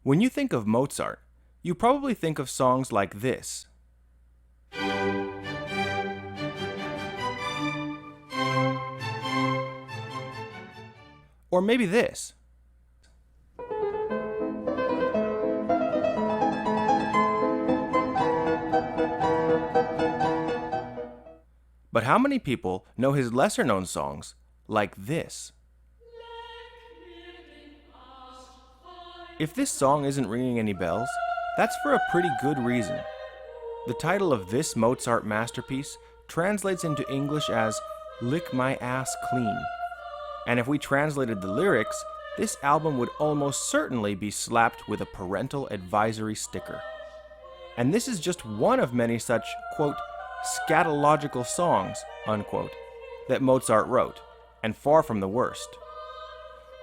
When you think of Mozart, you probably think of songs like this. Or maybe this. But how many people know his lesser-known songs like this? If this song isn't ringing any bells, that's for a pretty good reason. The title of this Mozart masterpiece translates into English as "Lick My Ass Clean." And if we translated the lyrics, this album would almost certainly be slapped with a parental advisory sticker. And this is just one of many such, quote, scatological songs, unquote, that Mozart wrote, and far from the worst.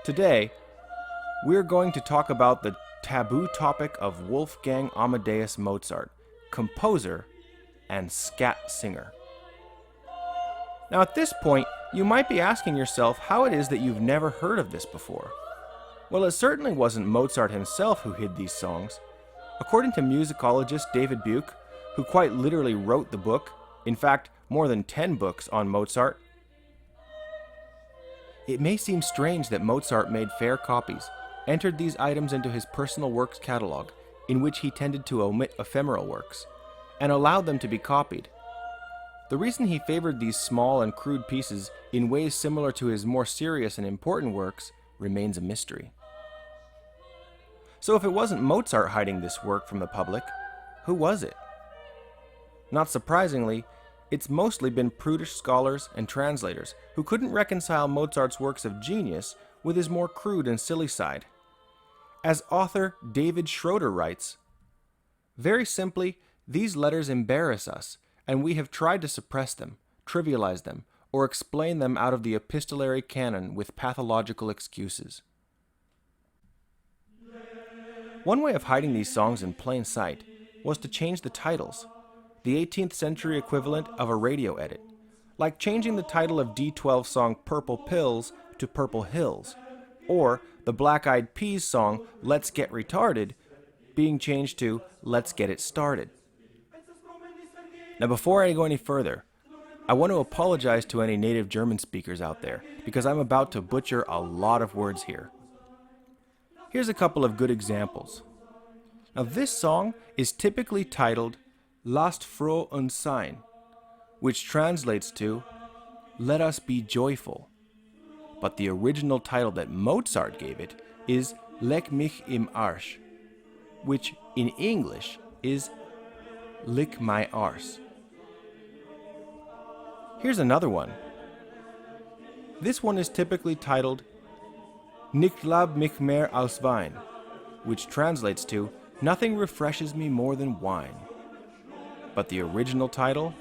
Today, we're going to talk about the taboo topic of Wolfgang Amadeus Mozart, composer and scat singer. Now at this point, you might be asking yourself how it is that you've never heard of this before. Well, it certainly wasn't Mozart himself who hid these songs. According to musicologist David Buke, who quite literally wrote the book, in fact, more than 10 books on Mozart, it may seem strange that Mozart made fair copies, entered these items into his personal works catalog, in which he tended to omit ephemeral works, and allowed them to be copied. The reason he favored these small and crude pieces in ways similar to his more serious and important works remains a mystery. So if it wasn't Mozart hiding this work from the public, who was it? Not surprisingly, it's mostly been prudish scholars and translators who couldn't reconcile Mozart's works of genius with his more crude and silly side. As author David Schroeder writes, "Very simply, these letters embarrass us, and we have tried to suppress them, trivialize them, or explain them out of the epistolary canon with pathological excuses." One way of hiding these songs in plain sight was to change the titles, the 18th century equivalent of a radio edit, like changing the title of D12's song Purple Pills to Purple Hills, or the Black Eyed Peas song Let's Get Retarded being changed to Let's Get It Started. Now before I go any further, I want to apologize to any native German speakers out there, because I'm about to butcher a lot of words here. Here's a couple of good examples. Now this song is typically titled Lasst froh und sein, which translates to Let Us Be Joyful. But the original title that Mozart gave it is Leck mich im Arsch, which in English is Lick My Arse. Here's another one. This one is typically titled Nicht lab mich mehr als Wein, which translates to Nothing refreshes me more than wine. But the original title,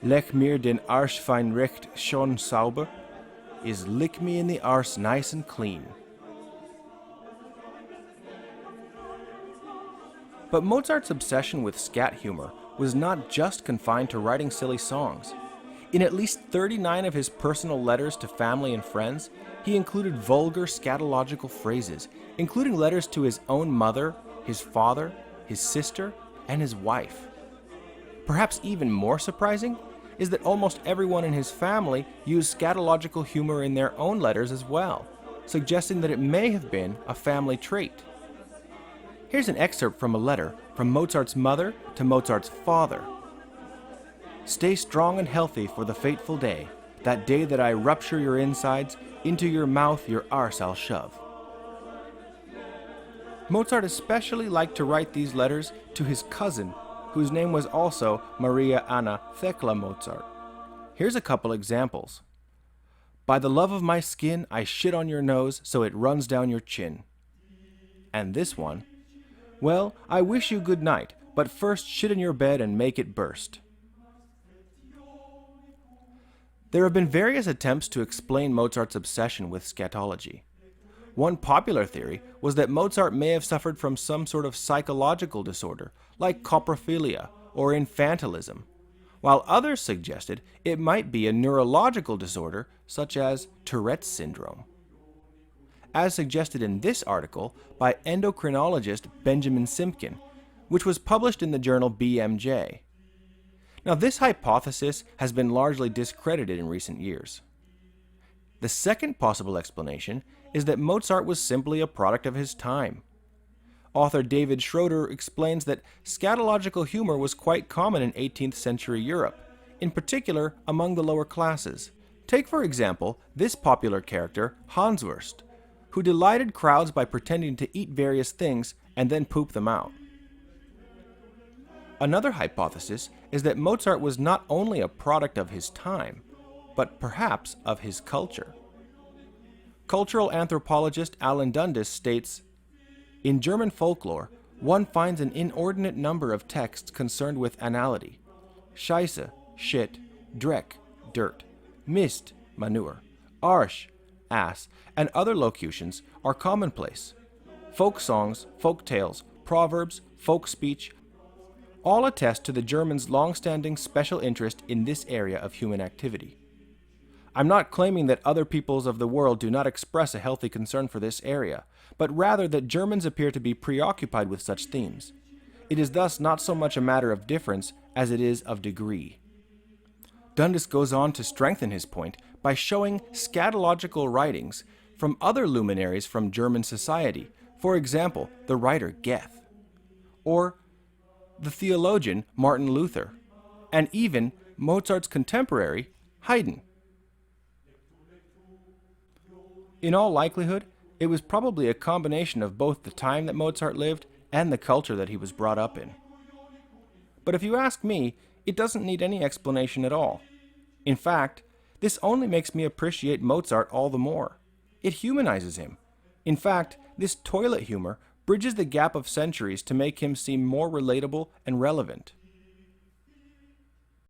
Leck mir den Arsch fein, recht, schön, sauber, is Lick me in the arse nice and clean. But Mozart's obsession with scat humor was not just confined to writing silly songs. In at least 39 of his personal letters to family and friends, he included vulgar scatological phrases, including letters to his own mother, his father, his sister, and his wife. Perhaps even more surprising is that almost everyone in his family used scatological humor in their own letters as well, suggesting that it may have been a family trait. Here's an excerpt from a letter from Mozart's mother to Mozart's father. "Stay strong and healthy for the fateful day, that day that I rupture your insides, into your mouth your arse I'll shove." Mozart especially liked to write these letters to his cousin, whose name was also Maria Anna Thekla Mozart. Here's a couple examples. "By the love of my skin, I shit on your nose so it runs down your chin." And this one, "Well, I wish you good night, but first shit in your bed and make it burst." There have been various attempts to explain Mozart's obsession with scatology. One popular theory was that Mozart may have suffered from some sort of psychological disorder, like coprophilia or infantilism, while others suggested it might be a neurological disorder such as Tourette's syndrome. as suggested in this article by endocrinologist Benjamin Simpkin, which was published in the journal BMJ. Now, this hypothesis has been largely discredited in recent years. The second possible explanation is that Mozart was simply a product of his time. Author David Schroeder explains that scatological humor was quite common in 18th century Europe, in particular among the lower classes. Take, for example, this popular character, Hanswurst, who delighted crowds by pretending to eat various things and then poop them out. Another hypothesis is that Mozart was not only a product of his time, but perhaps of his culture. Cultural anthropologist Alan Dundas states, "In German folklore, one finds an inordinate number of texts concerned with anality. Scheiße, shit, Dreck, dirt, Mist, manure, Arsch, ass, and other locutions are commonplace. Folk songs, folk tales, proverbs, folk speech, all attest to the Germans' long-standing special interest in this area of human activity. I'm not claiming that other peoples of the world do not express a healthy concern for this area, but rather that Germans appear to be preoccupied with such themes. It is thus not so much a matter of difference as it is of degree." Dundas goes on to strengthen his point by showing scatological writings from other luminaries from German society, for example, the writer Goethe, or the theologian Martin Luther, and even Mozart's contemporary Haydn. In all likelihood, it was probably a combination of both the time that Mozart lived and the culture that he was brought up in. But if you ask me, it doesn't need any explanation at all. In fact, this only makes me appreciate Mozart all the more. It humanizes him. In fact, this toilet humor bridges the gap of centuries to make him seem more relatable and relevant.